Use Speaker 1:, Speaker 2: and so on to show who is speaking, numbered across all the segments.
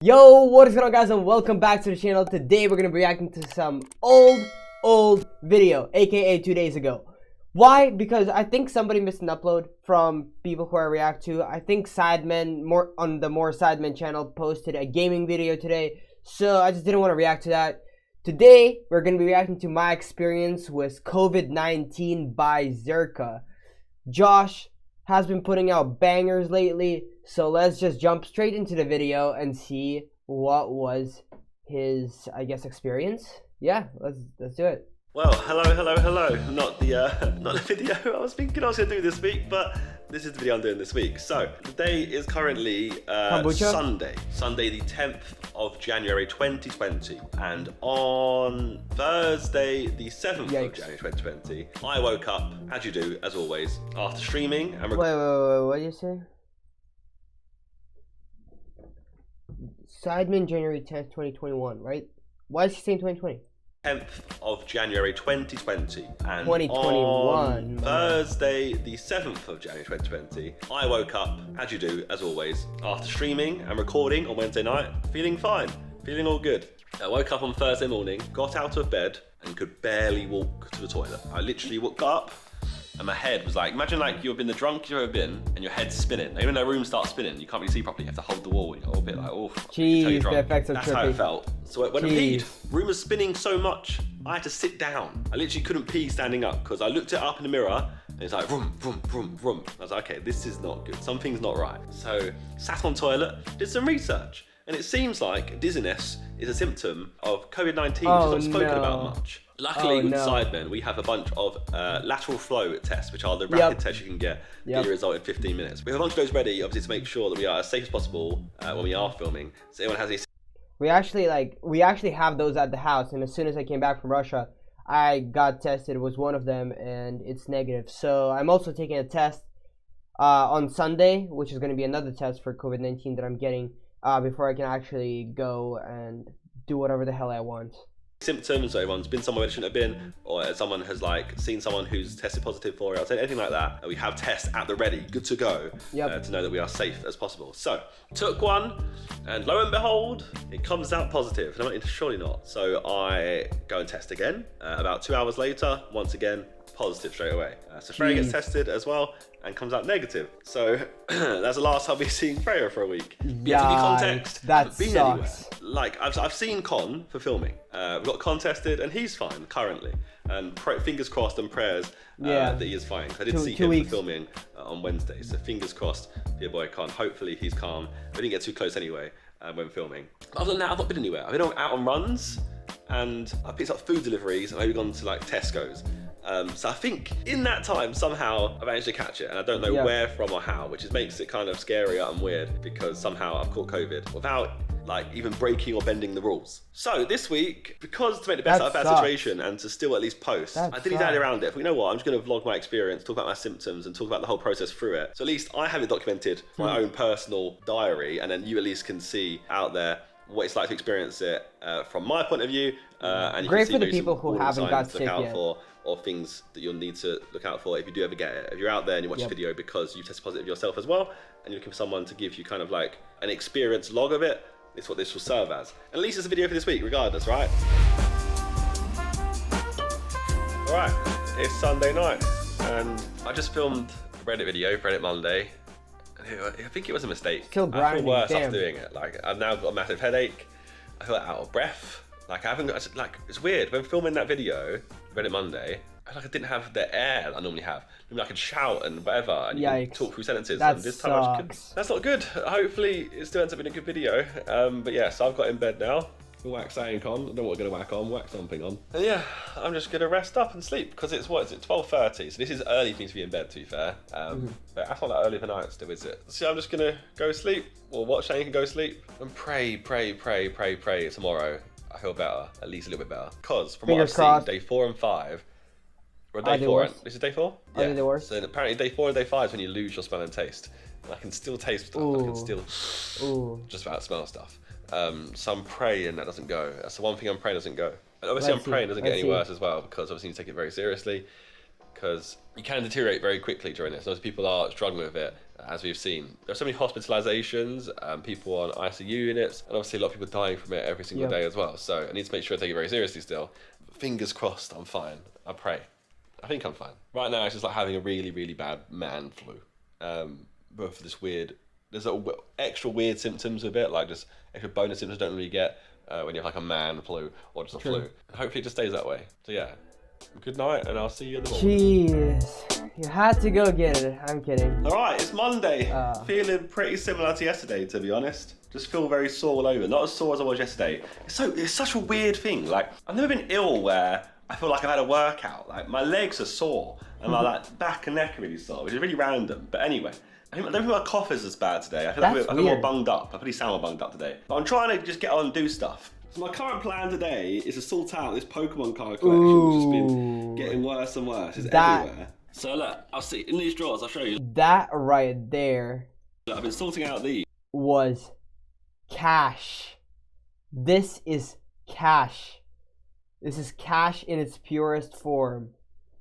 Speaker 1: Yo, what is going on, guys, and welcome back to the channel. Today we're going to be reacting to some old video, aka 2 days ago. Why? Because I think somebody missed an upload from people who I react to. I think Sidemen, on the More Sidemen channel, posted a gaming video today, so I just didn't want to react to that. Today we're going to be reacting to my experience with COVID-19 by Zerka. Josh has been putting out bangers lately, so let's just jump straight into the video and see what was his, I guess, experience. Yeah, let's do it.
Speaker 2: Well, hello. Not the video I was thinking I was going to do this week, but this is the video I'm doing this week. So, today is currently Sunday the 10th of January 2020, and on Thursday the 7th of January 2020, I woke up, as you do, as always, after streaming and...
Speaker 1: Wait, what did you say? Sidemen January 10th, 2021, right? Why is he saying 2020?
Speaker 2: 10th of January 2020, and
Speaker 1: 2021.
Speaker 2: on Thursday the 7th of January 2020, I woke up, as you do, as always, after streaming and recording on Wednesday night, feeling fine, feeling all good. I woke up on Thursday morning, got out of bed, and could barely walk to the toilet. I literally woke up, and my head was like, imagine like you've been the drunkest you've ever been, and your head's spinning. Even though the room starts spinning, you can't really see properly. You have to hold the wall, and you're a bit like, oh,
Speaker 1: jeez, the effects of
Speaker 2: That's how it felt. So when I peed, room was spinning so much, I had to sit down. I literally couldn't pee standing up, because I looked it up in the mirror, and it's like, vroom, vroom, vroom, vroom. I was like, okay, this is not good. Something's not right. So, sat on toilet, did some research, and it seems like dizziness is a symptom of COVID-19, which is not spoken about much. Luckily, with Sidemen, we have a bunch of lateral flow tests, which are the rapid tests you can get your result in 15 minutes. We have a bunch of those ready, obviously, to make sure that we are as safe as possible when we are filming. So anyone has any...
Speaker 1: We actually have those at the house, and as soon as I came back from Russia, I got tested. It was one of them, and it's negative. So I'm also taking a test on Sunday, which is going to be another test for COVID-19 that I'm getting before I can actually go and do whatever the hell I want.
Speaker 2: Symptoms, so everyone's been somewhere they shouldn't have been, or someone has like seen someone who's tested positive for it, or anything like that. We have tests at the ready, good to go, to know that we are safe as possible. So, took one, and lo and behold, it comes out positive. And I'm like, surely not. So I go and test again. About 2 hours later, once again, positive straight away. So Freya gets tested as well and comes out negative. So that's the last time we've seen Freya for a week. Yeah, to give you context,
Speaker 1: that
Speaker 2: been anywhere. Like I've seen Con for filming. We've got Con tested and he's fine currently. And fingers crossed and prayers that he is fine. I did see him for filming on Wednesday, so fingers crossed for your boy Con. Hopefully he's calm. We didn't get too close anyway when filming. Other than that, I've not been anywhere. I've been out on runs, and I picked up food deliveries, and I've gone to like Tesco's. So I think in that time somehow I managed to catch it, and I don't know where from or how, which makes it kind of scarier and weird, because somehow I've caught COVID without like even breaking or bending the rules. So this week, because to make the best out of a bad situation and to still at least post, I didn't dally around it. But you know what, I'm just going to vlog my experience, talk about my symptoms, and talk about the whole process through it. So at least I have it documented, my own personal diary, and then you at least can see out there what it's like to experience it from my point of view. And you
Speaker 1: Great
Speaker 2: can see
Speaker 1: for the people who haven't got sick yet.
Speaker 2: Or things that you'll need to look out for if you do ever get it. If you're out there and you watch the video because you tested positive yourself as well, and you're looking for someone to give you kind of like an experience log of it, it's what this will serve as. And at least it's a video for this week regardless, right? Alright, it's Sunday night, and I just filmed a Reddit video, Reddit Monday. I think it was a mistake.
Speaker 1: Still grinding,
Speaker 2: I feel worse after doing it. Like, I've now got a massive headache. I feel out of breath. Like, I haven't got, like, it's weird. When filming that video, Reddit Monday, I feel like I didn't have the air that I normally have. Maybe I could shout and whatever, and you can talk through sentences. And this time I just couldn't. That's not good. Hopefully, it still ends up being a good video. But yeah, so I've got in bed now. Wax ink on. I don't know what we're going to whack on. Wax something on. And yeah, I'm just going to rest up and sleep, because it's, what is it, 12:30. So this is early for me to be in bed, to be fair. But that's not that early of a night still, is it? So I'm just going to go sleep, or watch Shane can go sleep, and pray tomorrow I feel better, at least a little bit better. Because from what I've seen, day 4 and 5, or day 4, this is day 4?
Speaker 1: Yeah.
Speaker 2: So apparently day 4 and day 5 is when you lose your smell and taste. And I can still taste stuff, I can still just about smell stuff. So I'm praying that doesn't go. That's the one thing I'm praying doesn't go. And obviously I'm praying it doesn't get any worse as well, because obviously you take it very seriously, because you can deteriorate very quickly during this. Those people are struggling with it, as we've seen. There are so many hospitalizations, people on ICU units, and obviously a lot of people dying from it every single day as well. So I need to make sure I take it very seriously still. Fingers crossed I'm fine. I pray. I think I'm fine. Right now it's just like having a really, really bad man flu. But for this weird, there's extra weird symptoms with it, like just extra bonus symptoms you don't really get when you have like a man flu or just a flu. And hopefully it just stays that way. So yeah, good night, and I'll see you in the morning.
Speaker 1: Jeez, you had to go get it. I'm kidding.
Speaker 2: All right, it's Monday. Feeling pretty similar to yesterday, to be honest. Just feel very sore all over. Not as sore as I was yesterday. It's such a weird thing. Like, I've never been ill where I feel like I've had a workout. Like, my legs are sore and my like back and neck are really sore, which is really random. But anyway, I don't think my cough is as bad today. I feel like I'm more bunged up. I pretty sound more bunged up today. But I'm trying to just get on and do stuff. So my current plan today is to sort out this Pokemon card collection, which has been getting worse and worse. It's everywhere. So look, I'll see in these drawers. I'll show you.
Speaker 1: That right there.
Speaker 2: Look, I've been sorting out these.
Speaker 1: Was cash. This is cash. This is cash in its purest form.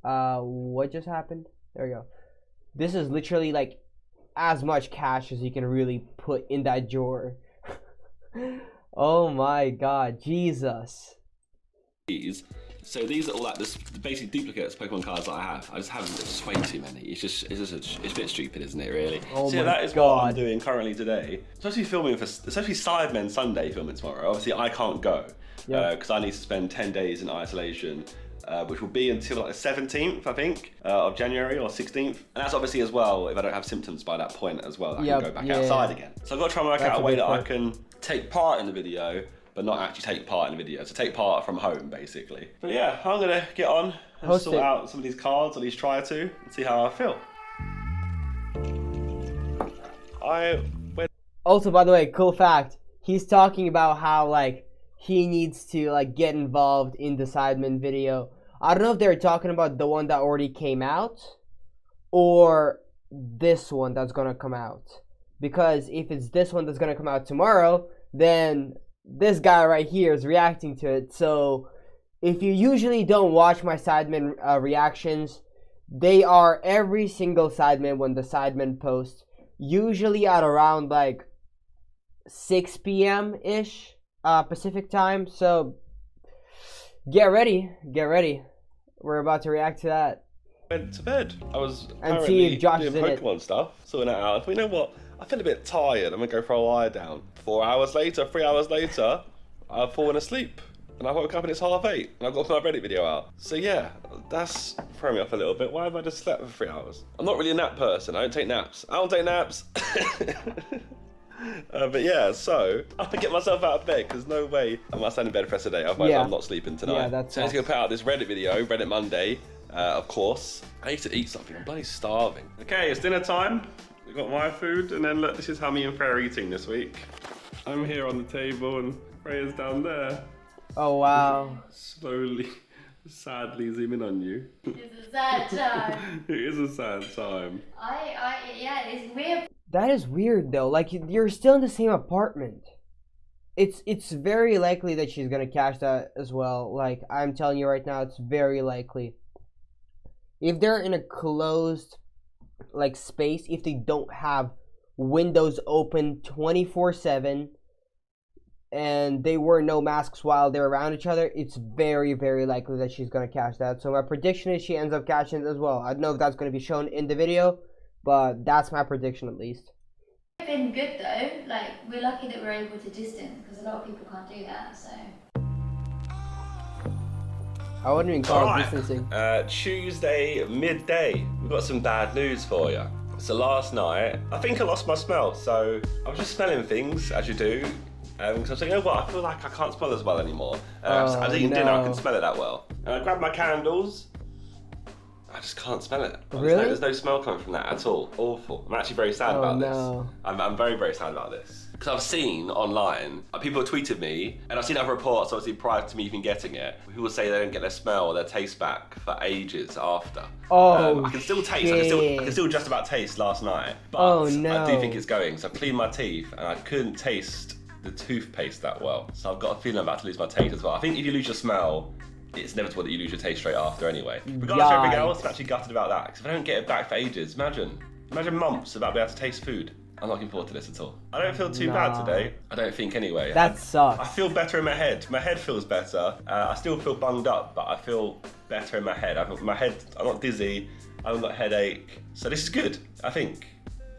Speaker 1: What just happened? There we go. This is literally like as much cash as you can really put in that drawer. Oh my god, Jesus.
Speaker 2: So these are all like this basic duplicates Pokemon cards that I have. I just have just way too many. It's a bit stupid, isn't it, really?
Speaker 1: Oh
Speaker 2: so
Speaker 1: my
Speaker 2: that is
Speaker 1: god.
Speaker 2: what I'm doing currently today. Especially Sidemen Sunday filming tomorrow. Obviously I can't go because I need to spend 10 days in isolation, which will be until like the 17th, I think, of January or 16th. And that's obviously as well if I don't have symptoms by that point as well. I can go back outside again. So I've got to try and work out a way that I can take part in the video, but not actually take part in the video. So take part from home, basically. But yeah, I'm gonna get on and sort out some of these cards, or at least try to, and see how I feel.
Speaker 1: Also, by the way, cool fact, he's talking about how like he needs to like get involved in the Sidemen video. I don't know if they're talking about the one that already came out or this one that's gonna come out. Because if it's this one that's gonna come out tomorrow, then this guy right here is reacting to it. So if you usually don't watch my Sidemen reactions, they are every single Sidemen when the Sidemen post, usually at around like 6 p.m. ish Pacific time. So get ready. We're about to react to that.
Speaker 2: Went to bed. I was
Speaker 1: and see if Josh
Speaker 2: doing Pokemon stuff, sorting that out. I thought, you know what? I feel a bit tired. I'm gonna go for a lie down. 3 hours later, I've fallen asleep. And I woke up and it's 8:30 and I've got my Reddit video out. So yeah, that's throwing me off a little bit. Why have I just slept for 3 hours? I'm not really a nap person. I don't take naps. But yeah, so I'm gonna get myself out of bed because no way I must stand in bed for the rest of the day. Otherwise I'm not sleeping tonight. So I'm just gonna put out this Reddit video, Reddit Monday, of course. I need to eat something. I'm bloody starving. Okay, it's dinner time. We've got my food, and then look, this is how me and Freya are eating this week. I'm here on the table, and Freya's down there.
Speaker 1: Oh, wow.
Speaker 2: Slowly, sadly zoom in on you.
Speaker 3: It's a sad time.
Speaker 2: It is a sad time.
Speaker 3: Yeah, it's weird.
Speaker 1: That is weird, though. Like, you're still in the same apartment. It's very likely that she's gonna catch that as well. Like, I'm telling you right now, it's very likely. If they're in a closed like space, if they don't have windows open 24/7 and they wear no masks while they're around each other, it's very, very likely that she's gonna catch that. So my prediction is she ends up catching it as well. I don't know if that's gonna be shown in the video, but that's my prediction at least.
Speaker 3: It's been good though. Like, we're lucky that we're able to distance because a lot of people can't do that. So
Speaker 1: I wouldn't even call it distancing.
Speaker 2: Tuesday midday. We've got some bad news for you. So last night, I think I lost my smell. So I was just smelling things, as you do. Because I was like, you know what, I feel like I can't smell as well anymore. I was eating dinner, I couldn't smell it that well. And I grabbed my candles. I just can't smell it.
Speaker 1: Really?
Speaker 2: There's no smell coming from that at all. Awful. I'm actually very sad about this. I'm very, very sad about this. Because I've seen online, people have tweeted me, and I've seen other reports, obviously prior to me even getting it, people say they don't get their smell or their taste back for ages after.
Speaker 1: Oh,
Speaker 2: I can still taste, I can still just about taste last night, but I do think it's going. So I've cleaned my teeth, and I couldn't taste the toothpaste that well. So I've got a feeling I'm about to lose my taste as well. I think if you lose your smell, it's inevitable that you lose your taste straight after anyway. Regardless of everything else, I'm actually gutted about that, because if I don't get it back for ages, imagine. Imagine months without being able to taste food. I'm not looking forward to this at all. I don't feel too bad today. I don't think anyway.
Speaker 1: That sucks.
Speaker 2: I feel better in my head. My head feels better. I still feel bunged up, but I feel better in my head. I'm not dizzy. I haven't got a headache. So this is good, I think.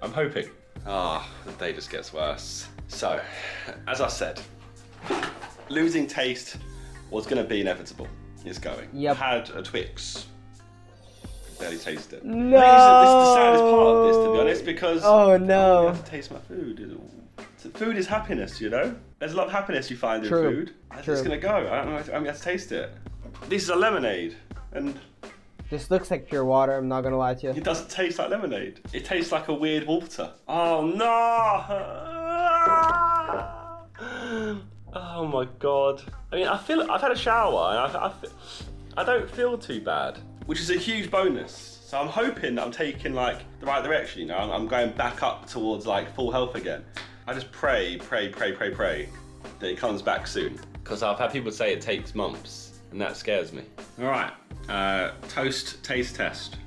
Speaker 2: I'm hoping. The day just gets worse. So, as I said, losing taste was going to be inevitable. It's going.
Speaker 1: Yep.
Speaker 2: I had a Twix. Barely taste it.
Speaker 1: No.
Speaker 2: This is the saddest part of this, to be honest, because
Speaker 1: oh no,
Speaker 2: I have to taste my food. Food is happiness, you know. There's a lot of happiness you find in food. It's gonna go. I'm gonna have to taste it. This is a lemonade, and
Speaker 1: this looks like pure water. I'm not gonna lie to you.
Speaker 2: It doesn't taste like lemonade. It tastes like a weird water. Oh no! Oh my god. I mean, I've had a shower, and I don't feel too bad, which is a huge bonus. So I'm hoping that I'm taking like the right direction, you know. I'm going back up towards like full health again. I just pray that it comes back soon. Because I've had people say it takes months, and that scares me. All right, toast taste test.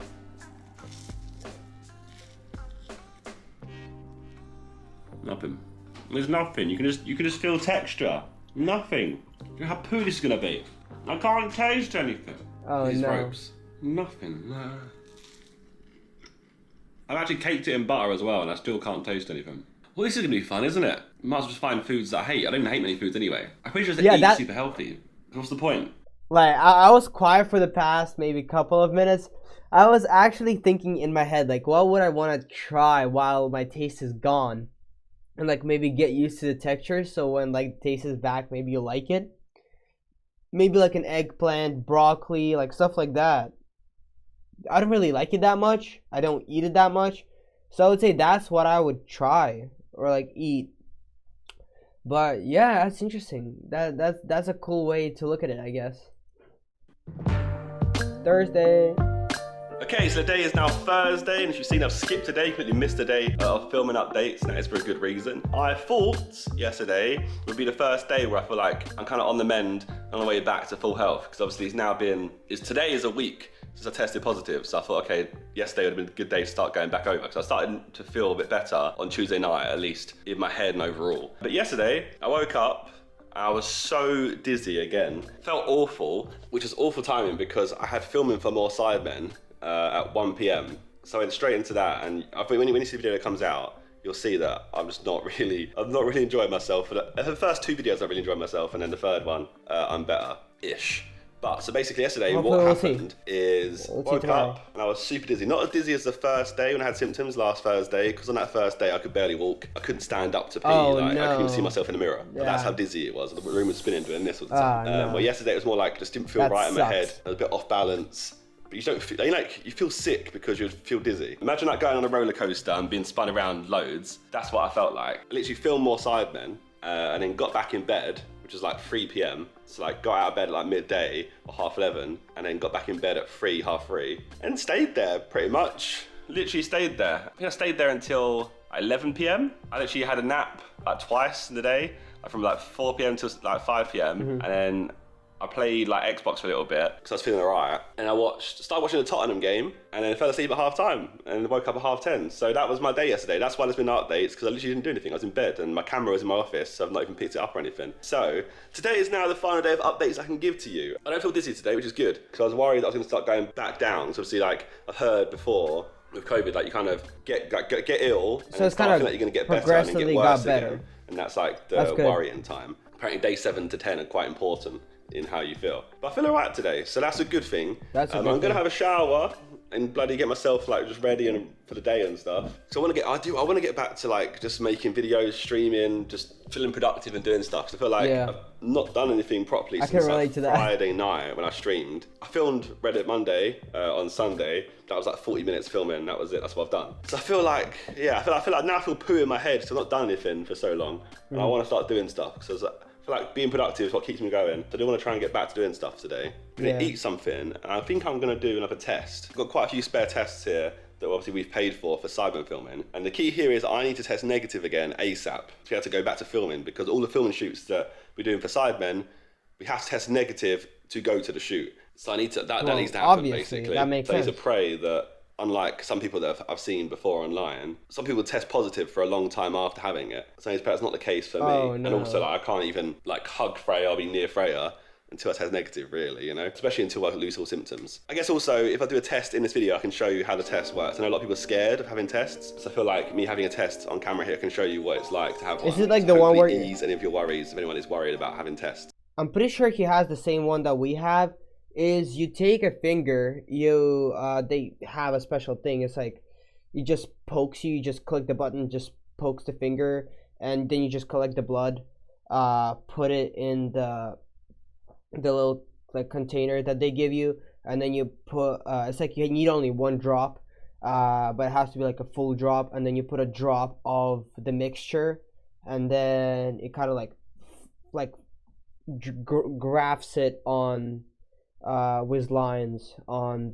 Speaker 2: Nothing. There's nothing. You can just feel texture. Nothing. How poo this is gonna be. I can't taste anything.
Speaker 1: Oh
Speaker 2: These
Speaker 1: no.
Speaker 2: ropes. Nothing. No. I've actually caked it in butter as well, and I still can't taste anything. Well, this is gonna be fun, isn't it? Might as well just find foods that I hate. I don't even hate many foods anyway. I'm pretty sure eat super healthy. What's the point?
Speaker 1: Like, I was quiet for the past maybe couple of minutes. I was actually thinking in my head, like, what would I want to try while my taste is gone? And, like, maybe get used to the texture, so when, like, taste is back, maybe you'll like it. Maybe, like, an eggplant, broccoli, like, stuff like that. I don't really like it that much. I don't eat it that much. So I would say that's what I would try or, like, eat. But, yeah, that's interesting. That's a cool way to look at it, I guess. Thursday.
Speaker 2: Okay, so the day is now Thursday, and as you've seen, I've skipped a day, completely missed a day of filming updates, and that is for a good reason. I thought yesterday would be the first day where I feel like I'm kind of on the mend, on the way back to full health, because obviously today is a week since I tested positive, so I thought, okay, yesterday would have been a good day to start going back over, because I started to feel a bit better on Tuesday night, at least in my head and overall. But yesterday, I woke up, I was so dizzy again. Felt awful, which is awful timing because I had filming for More Sidemen at 1 p.m. So I went straight into that, and I think when you see the video that comes out, you'll see that I'm not really enjoying myself. For the first two videos I really enjoyed myself, and then the third one, I'm better-ish. But so basically yesterday, what happened is I woke up and I was super dizzy. Not as dizzy as the first day when I had symptoms last Thursday, because on that first day I could barely walk. I couldn't stand up to pee. I couldn't even see myself in the mirror. Yeah. But that's how dizzy it was. The room was spinning doing this all the time. Well, yesterday it was more like just didn't feel right in my head. I was a bit off balance. But you don't feel, you feel sick because you feel dizzy. Imagine like going on a roller coaster and being spun around loads. That's what I felt like. I literally filmed More Sidemen and then got back in bed, which was like 3 p.m. So like got out of bed at like midday or 11:30, and then got back in bed at 3:30, and stayed there pretty much. Literally stayed there. I think I stayed there until 11 p.m. I literally had a nap like twice in the day, like from like 4 p.m. to like 5 p.m. And then I played like Xbox for a little bit because I was feeling alright, and I started watching the Tottenham game, and then fell asleep at half time and woke up at 10:30. So that was my day yesterday. That's why there's been updates, because I literally didn't do anything. I was in bed and my camera was in my office, so I've not even picked it up or anything. So today is now the final day of updates I can give to you. I don't feel dizzy today, which is good, because I was worried that I was going to start going back down. So obviously, like I've heard before with COVID, like you kind of get ill, and so it's kind of like you're going to get better and then get worse again. And that's like the worrying time. Apparently day 7 to 10 are quite important in how you feel. But I feel alright today, so that's a good thing. I'm gonna have a shower and bloody get myself like just ready and for the day and stuff. So I want to get back to like just making videos, streaming, just feeling productive and doing stuff. So I feel like I've not done anything properly since like Friday night when I streamed. I filmed Reddit Monday on Sunday. That was like 40 minutes filming. That was it. That's what I've done. So I feel like I feel like now I feel poo in my head because I've not done anything for so long, and I want to start doing stuff. So I feel like being productive is what keeps me going. So I do want to try and get back to doing stuff today. I'm going to eat something, and I think I'm going to do another test. I've got quite a few spare tests here that obviously we've paid for Sidemen filming. And the key here is I need to test negative again ASAP to be able to go back to filming, because all the filming shoots that we're doing for Sidemen, we have to test negative to go to the shoot. So I need to, that needs to happen, basically.
Speaker 1: That makes sense.
Speaker 2: I need to pray that unlike some people that I've seen before online, some people test positive for a long time after having it. So that's not the case for me.
Speaker 1: No.
Speaker 2: And also, like, I can't even like hug Freya or be near Freya until I test negative, really, you know, especially until I lose all symptoms. I guess also, if I do a test in this video, I can show you how the test works. I know a lot of people are scared of having tests, so I feel like me having a test on camera here can show you what it's like to have one.
Speaker 1: Is it like the one where
Speaker 2: ease any of your worries if anyone is worried about having tests?
Speaker 1: I'm pretty sure he has the same one that we have. Is you take a finger, they have a special thing. It's like it just pokes you. You just click the button, just pokes the finger, and then you just collect the blood. Put it in the little like container that they give you, and then you put it's like you need only one drop, but it has to be like a full drop, and then you put a drop of the mixture, and then it kind of like graphs it on with lines on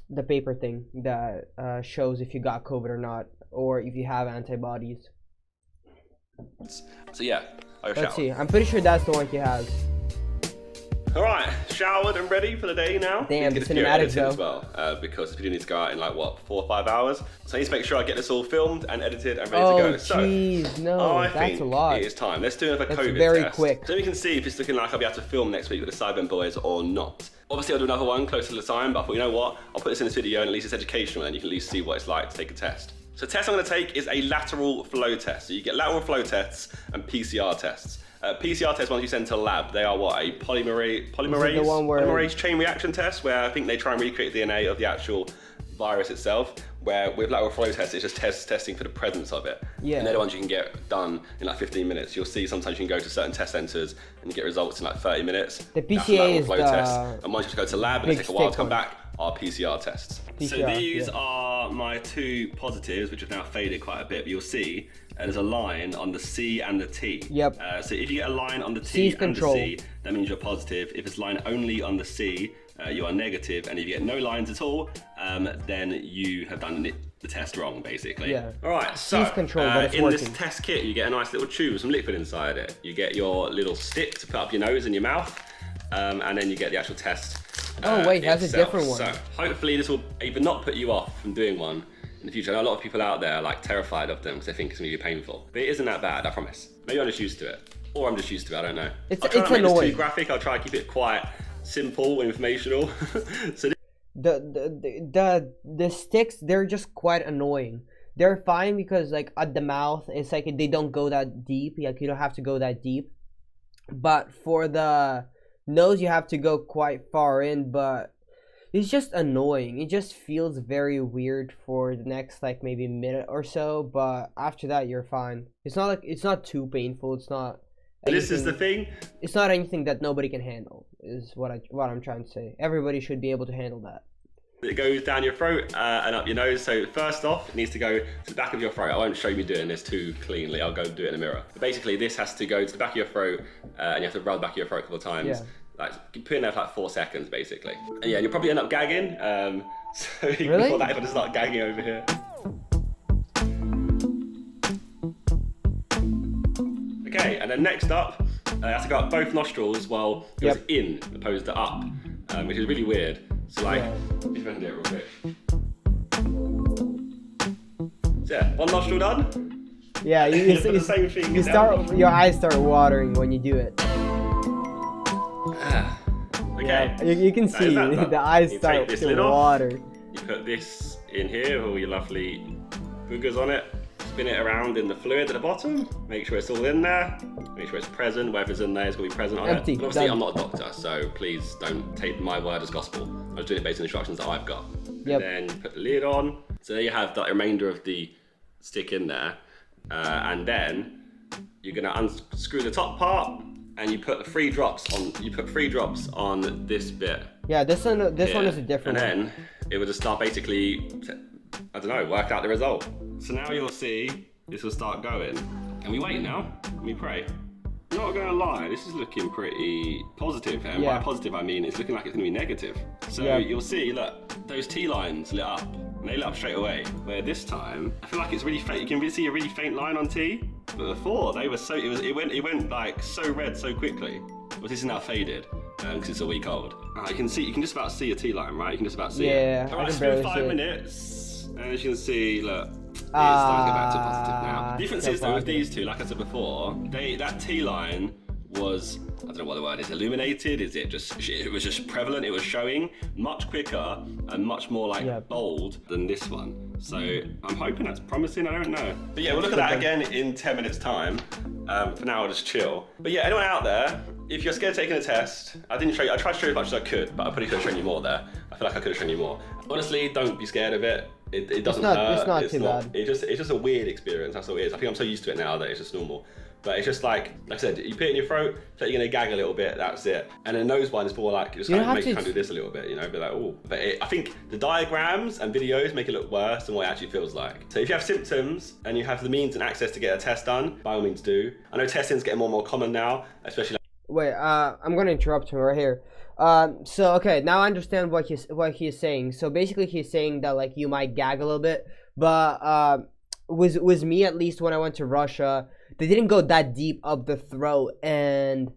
Speaker 1: the paper thing that shows if you got COVID or not, or if you have antibodies.
Speaker 2: So yeah,
Speaker 1: let's see. I'm pretty sure that's the one he has.
Speaker 2: All right, showered and ready for the day now.
Speaker 1: Damn, the cinematics though.
Speaker 2: As well, because the video needs to go out in like what, 4 or 5 hours. So I need to make sure I get this all filmed and edited and ready to go.
Speaker 1: So, jeez, no, that's a lot.
Speaker 2: It is time. Let's do another COVID
Speaker 1: very
Speaker 2: test.
Speaker 1: quick.
Speaker 2: So we can see if it's looking like I'll be able to film next week with the Cybermen boys or not. Obviously, I'll do another one closer to the time, but I thought, you know what? I'll put this in this video and at least it's educational and you can at least see what it's like to take a test. So the test I'm going to take is a lateral flow test. So you get lateral flow tests and PCR tests. PCR tests, once you send to the lab, they are what, a polymerase chain reaction test, where I think they try and recreate DNA of the actual virus itself, where with lateral flow tests, it's just testing for the presence of it.
Speaker 1: Yeah.
Speaker 2: And they're the ones you can get done in like 15 minutes. You'll see sometimes you can go to certain test centers and you get results in like 30 minutes.
Speaker 1: The PCA is the
Speaker 2: test. And once you go to the lab and it takes a while to come back, are PCR tests. So these are my 2 positives, which have now faded quite a bit, but you'll see there's a line on the C and the T.
Speaker 1: Yep.
Speaker 2: So if you get a line on the T and the C, that means you're positive. If it's line only on the C, you are negative. And if you get no lines at all, then you have done the test wrong, basically.
Speaker 1: Yeah.
Speaker 2: All right, so
Speaker 1: but it's
Speaker 2: in
Speaker 1: working.
Speaker 2: this test kit, you get a nice little tube with some liquid inside it. You get your little stick to put up your nose and your mouth, and then you get the actual test.
Speaker 1: Oh wait, that's a different one.
Speaker 2: So hopefully this will either not put you off from doing one in the future. I know a lot of people out there are like terrified of them because they think it's going to be painful. But it isn't that bad, I promise. Maybe I'm just used to it. Or I'm just used to it, I don't know.
Speaker 1: It's
Speaker 2: I'll try not to make
Speaker 1: annoying.
Speaker 2: this too graphic. I'll try to keep it quite simple and informational. So
Speaker 1: the sticks, they're just quite annoying. They're fine because like at the mouth, it's like they don't go that deep. Like you don't have to go that deep. But for the nose, you have to go quite far in, but it's just annoying. It just feels very weird for the next like maybe minute or so, but after that you're fine. It's not too painful. It's not anything,
Speaker 2: this is the thing.
Speaker 1: It's not anything that nobody can handle, is what I'm trying to say. Everybody should be able to handle that.
Speaker 2: It goes down your throat and up your nose. So first off, it needs to go to the back of your throat. I won't show you doing this too cleanly. I'll go do it in a mirror. But basically, this has to go to the back of your throat, and you have to rub the back of your throat a couple of times.
Speaker 1: Yeah.
Speaker 2: Like put in there for like 4 seconds, basically. And yeah, you'll probably end up gagging. So
Speaker 1: really?
Speaker 2: Before that, if I just start gagging over here. Okay, and then next up, I have to go up both nostrils while it goes in opposed to up, which is really weird. So like, if I can do it real quick. So yeah, one nostril done.
Speaker 1: Yeah, you
Speaker 2: the same thing.
Speaker 1: Your eyes start watering when you do it.
Speaker 2: Okay.
Speaker 1: Yeah, you can see the eyes start to water.
Speaker 2: You put this in here, all your lovely boogers on it. Spin it around in the fluid at the bottom. Make sure it's all in there. Make sure it's present. Whatever's in there is going to be present on
Speaker 1: Empty.
Speaker 2: it. But obviously,
Speaker 1: Done.
Speaker 2: I'm not a doctor, so please don't take my word as gospel. I was doing it based on instructions that I've got.
Speaker 1: Yep.
Speaker 2: And then you put the lid on. So there you have the remainder of the stick in there. And then you're going to unscrew the top part, and you put 3 drops on. You put 3 drops on this bit.
Speaker 1: Yeah, this one is a different one.
Speaker 2: And then it will just start basically, I don't know, work out the result. So now you'll see this will start going. And we wait now, and we pray. I'm not gonna lie, this is looking pretty positive. And by positive, I mean it's looking like it's gonna be negative. So you'll see, look, those T lines lit up, and they lit up straight away. Where this time, I feel like it's really faint. You can really see a really faint line on T. But before, they were so, it went like so red so quickly. Well, this is now faded, because it's a week old. You can just about see a T-line, right? You can just about see it.
Speaker 1: Yeah,
Speaker 2: Alright, it's been 5 minutes, and as you can see, look, it's starting to go back to positive now. The difference is though with these two, like I said before, that T-line was, I don't know what the word is, illuminated? Is it just, it was just prevalent, it was showing much quicker and much more like bold than this one. So I'm hoping that's promising, I don't know. But yeah, we'll look at that again in 10 minutes time. For now, I'll just chill. But yeah, anyone out there, if you're scared of taking a test, I tried to show you as much as I could, but I probably could have shown you more there. I feel like I could have shown you more. Honestly, don't be scared of it. It doesn't hurt.
Speaker 1: It's not too bad.
Speaker 2: It's just a weird experience, that's all it is. I think I'm so used to it now that it's just normal. But it's just like I said, you put it in your throat, so you're gonna gag a little bit, that's it. And the nose one is more like, you just kind of do this a little bit, you know, be like, oh. But I think the diagrams and videos make it look worse than what it actually feels like. So if you have symptoms and you have the means and access to get a test done, by all means do. I know testing's getting more and more common now, especially
Speaker 1: Wait, I'm gonna interrupt him right here. So okay, now I understand what he's saying. So basically he's saying that like you might gag a little bit, but was me at least when I went to Russia, they didn't go that deep up the throat, and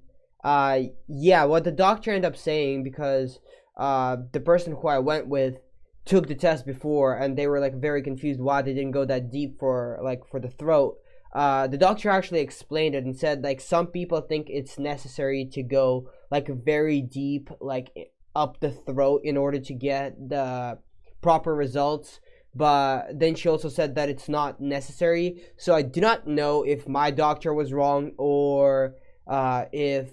Speaker 1: yeah, what the doctor ended up saying, because the person who I went with took the test before, and they were like very confused why they didn't go that deep for the throat. The doctor actually explained it and said like some people think it's necessary to go like very deep, like up the throat in order to get the proper results. But then she also said that it's not necessary. So I do not know if my doctor was wrong or if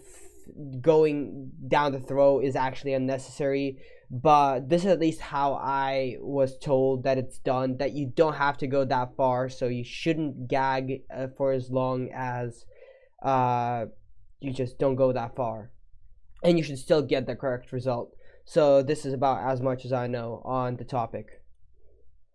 Speaker 1: going down the throat is actually unnecessary. But this is at least how I was told that it's done, that you don't have to go that far. So you shouldn't gag for as long as you just don't go that far. And you should still get the correct result. So this is about as much as I know on the topic.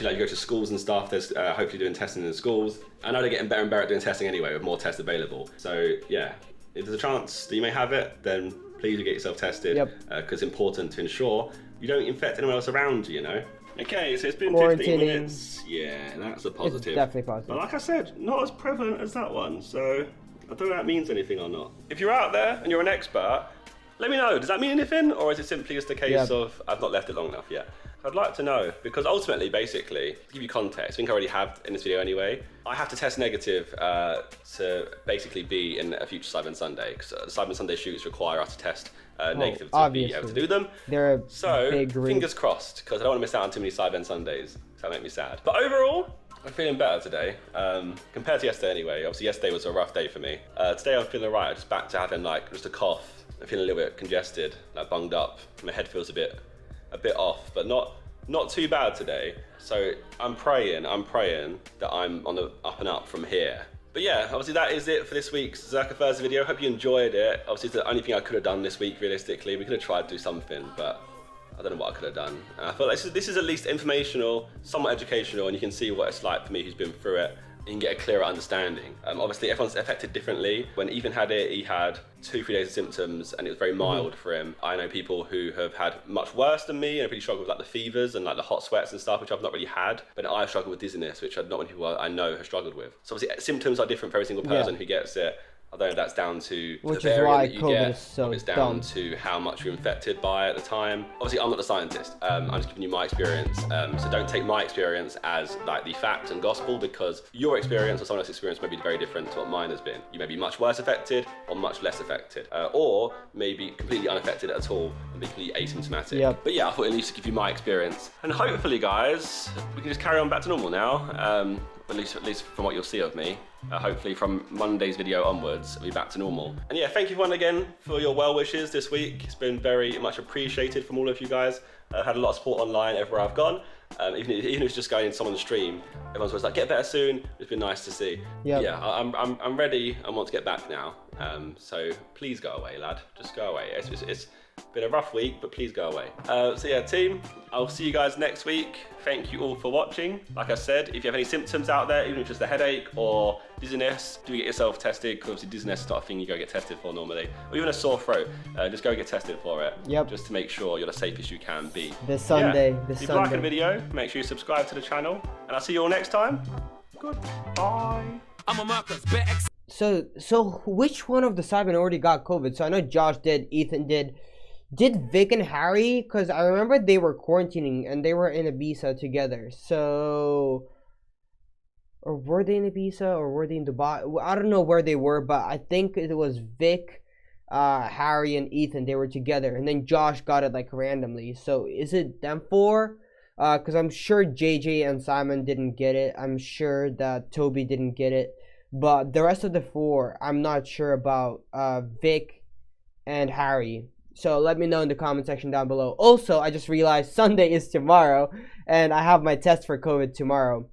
Speaker 2: Like you go to schools and stuff, there's hopefully doing testing in schools. I know they're getting better and better at doing testing anyway, with more tests available. So yeah, if there's a chance that you may have it, then please do get yourself tested, because it's important to ensure you don't infect anyone else around you, you know? Okay, so it's been 15 minutes. Yeah, that's a positive.
Speaker 1: It's definitely positive.
Speaker 2: But like I said, not as prevalent as that one, so I don't know if that means anything or not. If you're out there and you're an expert, let me know. Does that mean anything, or is it simply just a case of I've not left it long enough yet? I'd like to know, because ultimately, basically, to give you context, I think I already have in this video anyway, I have to test negative to basically be in a future Cyber Sunday, because Cyber Sunday shoots require us to test negative to be able to do them. So, fingers crossed, because I don't want to miss out on too many Cyber Sundays, so that make me sad. But overall, I'm feeling better today, compared to yesterday anyway. Obviously, yesterday was a rough day for me. Today I'm feeling alright, just back to having like just a cough. I'm feeling a little bit congested, like bunged up. My head feels a bit off, but not too bad today. So I'm praying that I'm on the up and up from here. But yeah, obviously that is it for this week's Zerka Thursday video. Hope you enjoyed it. Obviously it's the only thing I could have done this week realistically. We could have tried to do something, but I don't know what I could have done. I feel like this is at least informational, somewhat educational, and you can see what it's like for me who's been through it. You can get a clearer understanding. Obviously everyone's affected differently. When Ethan had it, he had 2-3 days of symptoms and it was very mild for him. I know people who have had much worse than me and have really struggled with like the fevers and like the hot sweats and stuff, which I've not really had. But I've struggled with dizziness, which not many people I know have struggled with. So obviously symptoms are different for every single person who gets it. I don't know if that's down to the variant that you get, or it's down to how much you're infected by at the time. Obviously, I'm not the scientist. I'm just giving you my experience. So don't take my experience as like the fact and gospel, because your experience or someone else's experience may be very different to what mine has been. You may be much worse affected or much less affected, or maybe completely unaffected at all and be completely asymptomatic. But yeah, I thought at least to give you my experience. And hopefully, guys, we can just carry on back to normal now. At least from what you'll see of me. Hopefully from Monday's video onwards, I'll be back to normal. And yeah, thank you everyone again for your well wishes this week. It's been very much appreciated from all of you guys. I've had a lot of support online everywhere I've gone. Even if it's just going into someone's stream, everyone's always like, get better soon. It's been nice to see. Yeah, I'm ready and want to get back now. So please go away, lad. Just go away. It's been a rough week, but please go away. So yeah, team, I'll see you guys next week. Thank you all for watching. Like I said, if you have any symptoms out there, even if it's just a headache or dizziness, do get yourself tested, because obviously dizziness is not a thing you go get tested for normally. Or even a sore throat, just go get tested for it. Just to make sure you're the safest you can be. This Sunday. If you like the video, make sure you subscribe to the channel, and I'll see you all next time. Goodbye.
Speaker 4: I'm a Marcus, bet
Speaker 1: So which one of the Sidemen already got COVID? So I know Josh did, Ethan did. Did Vic and Harry? Because I remember they were quarantining and they were in Ibiza together. So, or were they in Ibiza or were they in Dubai? I don't know where they were, but I think it was Vic, Harry, and Ethan. They were together, and then Josh got it like randomly. So is it them four? Because I'm sure JJ and Simon didn't get it. I'm sure that Toby didn't get it. But the rest of the four, I'm not sure about Vic and Harry. So let me know in the comment section down below. Also, I just realized Sunday is tomorrow, and I have my test for COVID tomorrow.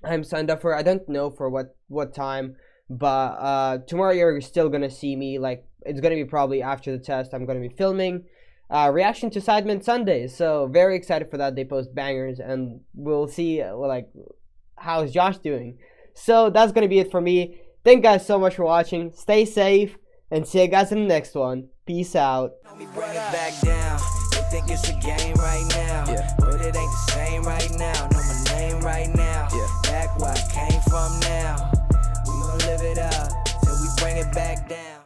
Speaker 1: I'm signed up for, I don't know for what time, but tomorrow you're still going to see me. Like, it's going to be probably after the test. I'm going to be filming reaction to Sidemen Sundays. So very excited for that. They post bangers, and we'll see like how's Josh doing. So that's going to be it for me. Thank you guys so much for watching. Stay safe, and see you guys in the next one. Peace out.
Speaker 4: Bring it back down. They think it's a game right now, but it ain't the same right now. Know my name right now. Back where I came from now. We gon' live it up till we bring it back down.